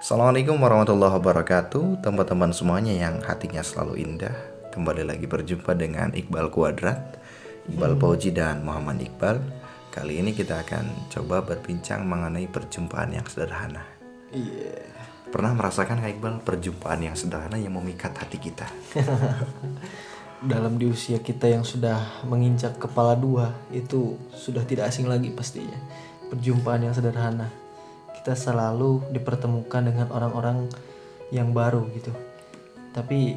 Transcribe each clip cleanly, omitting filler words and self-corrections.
Assalamualaikum warahmatullahi wabarakatuh, teman-teman semuanya yang hatinya selalu indah. Kembali lagi berjumpa dengan Iqbal Kuadrat, Iqbal Fauzi dan Muhammad Iqbal. Kali ini kita akan coba berbincang mengenai perjumpaan yang sederhana. Iya. Pernah merasakan Kak Iqbal perjumpaan yang sederhana yang memikat hati kita? Dalam di usia kita yang sudah menginjak kepala dua, itu sudah tidak asing lagi pastinya. Perjumpaan yang sederhana. Kita selalu dipertemukan dengan orang-orang yang baru gitu. Tapi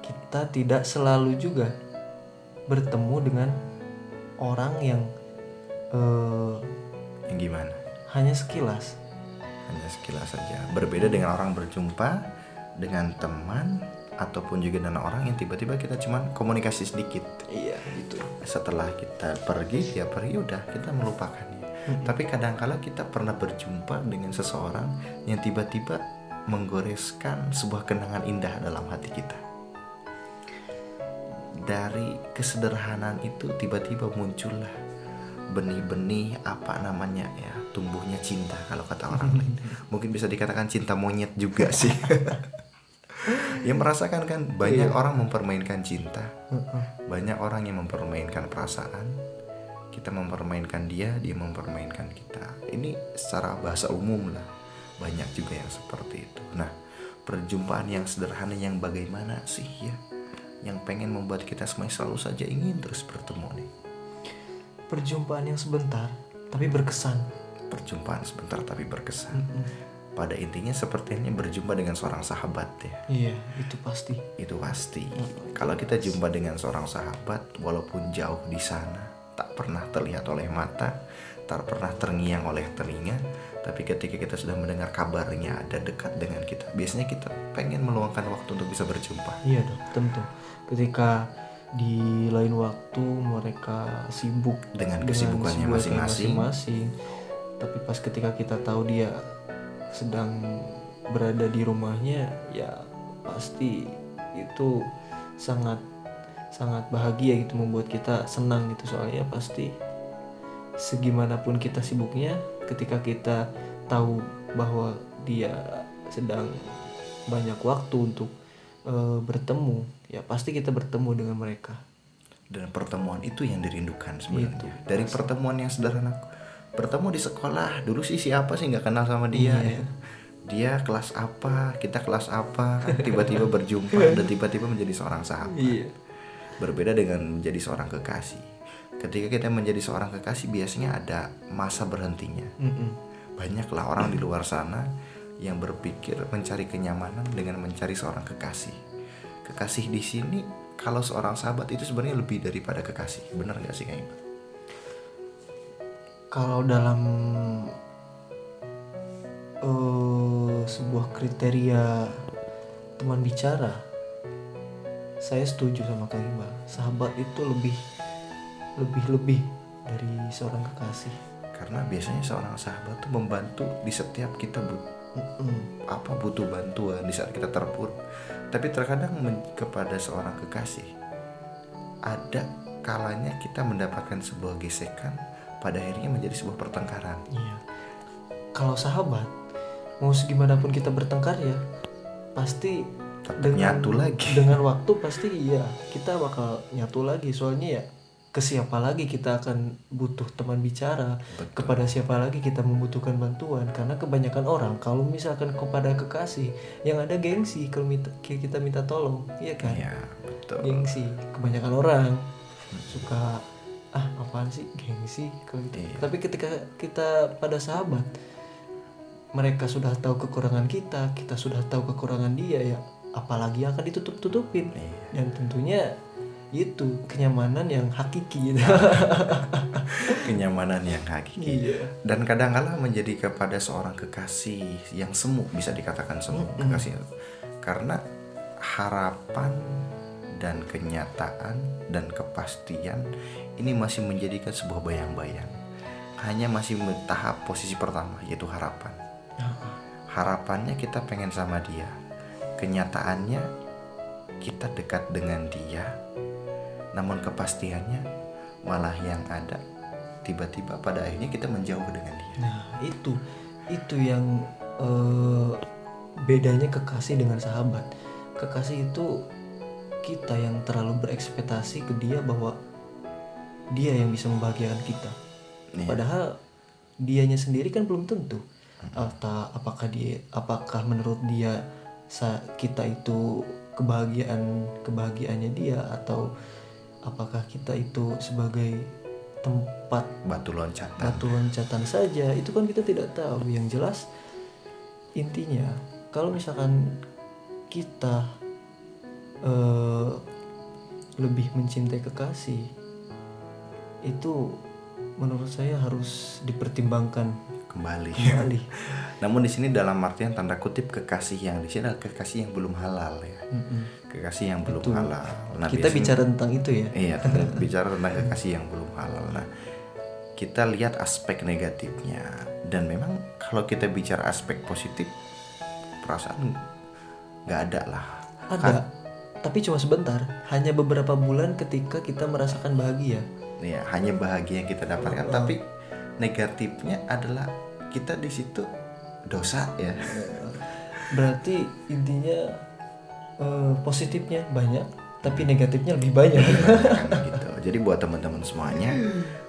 kita tidak selalu juga bertemu dengan orang yang Yang gimana? hanya sekilas. Hanya sekilas saja. Berbeda dengan orang berjumpa dengan teman ataupun juga dengan orang yang tiba-tiba kita cuman komunikasi sedikit. Iya, gitu. Setelah kita pergi, dia pergi, udah kita melupakannya. Tapi kadangkala kita pernah berjumpa dengan seseorang yang tiba-tiba menggoreskan sebuah kenangan indah dalam hati kita. Dari kesederhanaan itu tiba-tiba muncullah benih-benih tumbuhnya cinta kalau kata orang lain. Mungkin bisa dikatakan cinta monyet juga sih. Ya merasakan kan banyak orang mempermainkan cinta. Banyak orang yang mempermainkan perasaan. Kita mempermainkan dia mempermainkan kita. Ini secara bahasa umum lah. Banyak juga yang seperti itu. Nah, perjumpaan yang sederhana yang bagaimana sih ya, yang pengen membuat kita semuanya selalu saja ingin terus bertemu nih. Perjumpaan yang sebentar tapi berkesan. Perjumpaan sebentar tapi berkesan. Pada intinya sepertinya berjumpa dengan seorang sahabat ya. Iya, itu pasti. Itu pasti. Kalau kita jumpa dengan seorang sahabat, walaupun jauh di sana, tak pernah terlihat oleh mata, tak pernah terngiang oleh telinga, tapi ketika kita sudah mendengar kabarnya ada dekat dengan kita, biasanya kita pengen meluangkan waktu untuk bisa berjumpa. Iya dong, tentu. Ketika di lain waktu mereka sibuk Dengan kesibukannya masing-masing. Tapi pas ketika kita tahu dia sedang berada di rumahnya, ya pasti itu sangat bahagia gitu, membuat kita senang gitu. Soalnya pasti segimanapun kita sibuknya, ketika kita tahu bahwa dia sedang banyak waktu untuk bertemu, ya pasti kita bertemu dengan mereka. Dan pertemuan itu yang dirindukan sebenarnya. Dari pertemuan yang sederhana, bertemu di sekolah dulu sih siapa sih nggak kenal sama dia ya. Dia kelas apa, kita kelas apa, tiba-tiba berjumpa dan tiba-tiba menjadi seorang sahabat. Berbeda dengan menjadi seorang kekasih. Ketika kita menjadi seorang kekasih, biasanya ada masa berhentinya. Banyaklah orang di luar sana yang berpikir mencari kenyamanan dengan mencari seorang kekasih. Kekasih di sini, kalau seorang sahabat itu sebenarnya lebih daripada kekasih. Benar nggak sih Kak Iqbal? Kalau dalam sebuah kriteria teman bicara, saya setuju sama Kang Iqbal. Sahabat itu lebih dari seorang kekasih. Karena biasanya seorang sahabat tuh membantu di setiap kita butuh bantuan, di saat kita terpuruk. Tapi terkadang kepada seorang kekasih ada kalanya kita mendapatkan sebuah gesekan, pada akhirnya menjadi sebuah pertengkaran. Iya. Kalau sahabat, mau segimanapun kita bertengkar ya pasti nyatu lagi. Dengan waktu pasti ya kita bakal nyatu lagi. Soalnya ya ke siapa lagi kita akan butuh teman bicara. Betul. Kepada siapa lagi kita membutuhkan bantuan. Karena kebanyakan orang kalau misalkan kepada kekasih yang ada gengsi kalau kita minta tolong, iya kan? Iya, betul. Gengsi. Kebanyakan orang suka apaan sih gengsi kalau gitu. Tapi ketika kita pada sahabat, mereka sudah tahu kekurangan kita sudah tahu kekurangan dia, ya apalagi yang akan ditutup-tutupin. Dan tentunya itu kenyamanan yang hakiki gitu. Kenyamanan yang hakiki. Dan kadang-kala menjadi kepada seorang kekasih yang semu, bisa dikatakan semu kekasih. Karena harapan dan kenyataan dan kepastian ini masih menjadikan sebuah bayang-bayang. Hanya masih tahap posisi pertama, yaitu harapan. Harapannya kita pengen sama dia, kenyataannya kita dekat dengan dia, namun kepastiannya malah yang ada tiba-tiba pada akhirnya kita menjauh dengan dia. Nah itu yang bedanya kekasih dengan sahabat. Kekasih itu kita yang terlalu berekspektasi ke dia bahwa dia yang bisa membahagiakan kita. Padahal dianya sendiri kan belum tentu. Apakah menurut dia kita itu kebahagiaannya dia, atau apakah kita itu sebagai tempat batu loncatan saja, itu kan kita tidak tahu. Yang jelas intinya kalau misalkan kita lebih mencintai kekasih, itu menurut saya harus dipertimbangkan kembali. Namun di sini dalam artian tanda kutip kekasih yang di sini adalah kekasih yang belum halal ya. Kekasih yang belum halal. Nah, kita bicara tentang itu ya. Iya, bicara tentang kekasih yang belum halal. Nah, kita lihat aspek negatifnya, dan memang kalau kita bicara aspek positif, perasaan nggak ada lah. Ada, tapi cuma sebentar, hanya beberapa bulan ketika kita merasakan bahagia. Ya, hanya bahagia yang kita dapatkan, tapi negatifnya adalah kita di situ dosa ya. Berarti intinya positifnya banyak, tapi negatifnya lebih banyak. Gitu. Jadi buat teman-teman semuanya,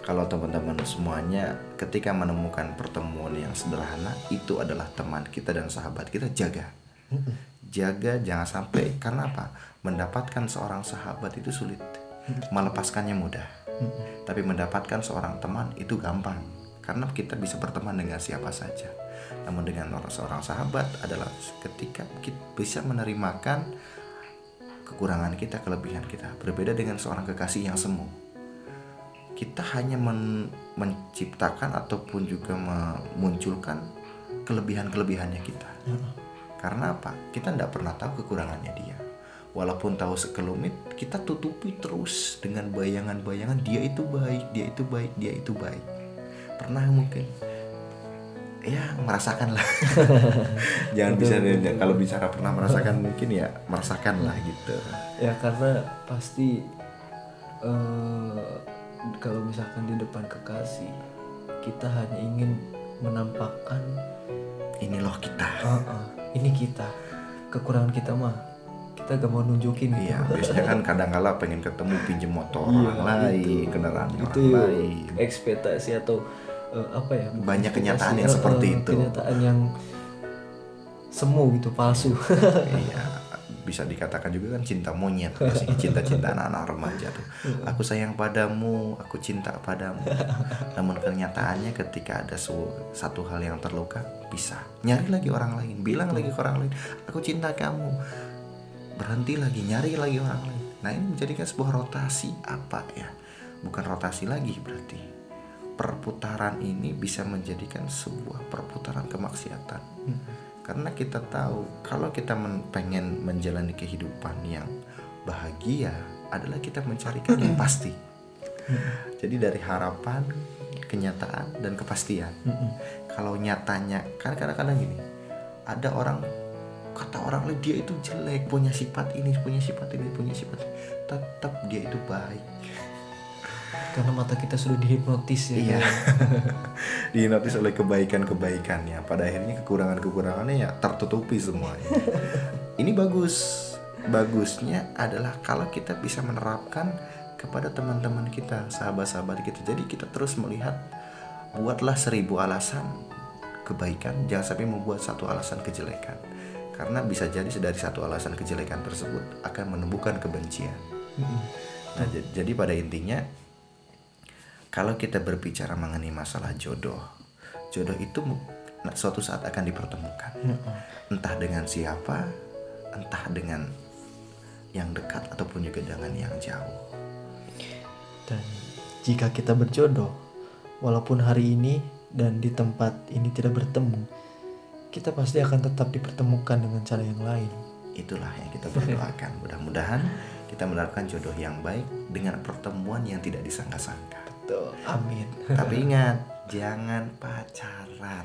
kalau teman-teman semuanya ketika menemukan pertemuan yang sederhana, itu adalah teman kita dan sahabat kita, jaga, jangan sampai. Karena apa? Mendapatkan seorang sahabat itu sulit, melepaskannya mudah. Tapi mendapatkan seorang teman itu gampang, karena kita bisa berteman dengan siapa saja. Namun dengan seorang sahabat adalah ketika kita bisa menerimakan kekurangan kita, kelebihan kita. Berbeda dengan seorang kekasih yang semu. Kita hanya menciptakan ataupun juga memunculkan kelebihan-kelebihannya kita. Karena apa? Kita tidak pernah tahu kekurangannya dia. Walaupun tahu sekelumit, kita tutupi terus dengan bayangan-bayangan dia itu baik, dia itu baik, dia itu baik. Pernah mungkin ya merasakan lah. Jangan bisa kalau bicara pernah merasakan, mungkin ya merasakan lah gitu. Ya karena pasti kalau misalkan di depan kekasih, kita hanya ingin menampakkan ini loh kita. Ini kita. Kekurangan kita mah kita gak mau nunjukin gitu. Iya, biasanya kan kadang-kala pengen ketemu pinjem motor orang lain, kendaraan itu orang lain. Ekspektasi atau banyak kenyataan yang seperti itu. Kenyataan yang semu gitu, palsu. Iya, bisa dikatakan juga kan cinta monyet, biasanya cinta-cinta anak-anak remaja tuh. Aku sayang padamu, aku cinta padamu. Namun kenyataannya ketika ada satu hal yang terluka, bisa nyari lagi orang lain, bilang lagi ke orang lain, aku cinta kamu. Berhenti lagi, nyari lagi orang lain. Nah, ini menjadikan sebuah rotasi bukan rotasi lagi, berarti perputaran ini bisa menjadikan sebuah perputaran kemaksiatan. Karena kita tahu kalau kita pengen menjalani kehidupan yang bahagia adalah kita mencarikan yang pasti. Jadi dari harapan, kenyataan, dan kepastian. Kalau nyatanya, kan kadang-kadang gini, ada orang, kata orang lain dia itu jelek, punya sifat ini, punya sifat ini, tetap dia itu baik. Karena mata kita sudah dihipnotis ya. Iya. Dihipnotis oleh kebaikan-kebaikannya. Pada akhirnya kekurangan-kekurangannya ya tertutupi semuanya. Ini bagusnya adalah kalau kita bisa menerapkan kepada teman-teman kita, sahabat-sahabat kita. Jadi kita terus melihat, buatlah 1000 alasan kebaikan, jangan sampai membuat satu alasan kejelekan. Karena bisa jadi dari satu alasan kejelekan tersebut akan menumbuhkan kebencian. Nah, jadi pada intinya, kalau kita berbicara mengenai masalah jodoh itu suatu saat akan dipertemukan. Entah dengan siapa, entah dengan yang dekat ataupun juga dengan yang jauh. Dan jika kita berjodoh, walaupun hari ini dan di tempat ini tidak bertemu, kita pasti akan tetap dipertemukan dengan cara yang lain. Itulah yang kita berdoakan. Mudah-mudahan kita mendapatkan jodoh yang baik dengan pertemuan yang tidak disangka-sangka. Betul. Amin. Tapi ingat, jangan pacaran.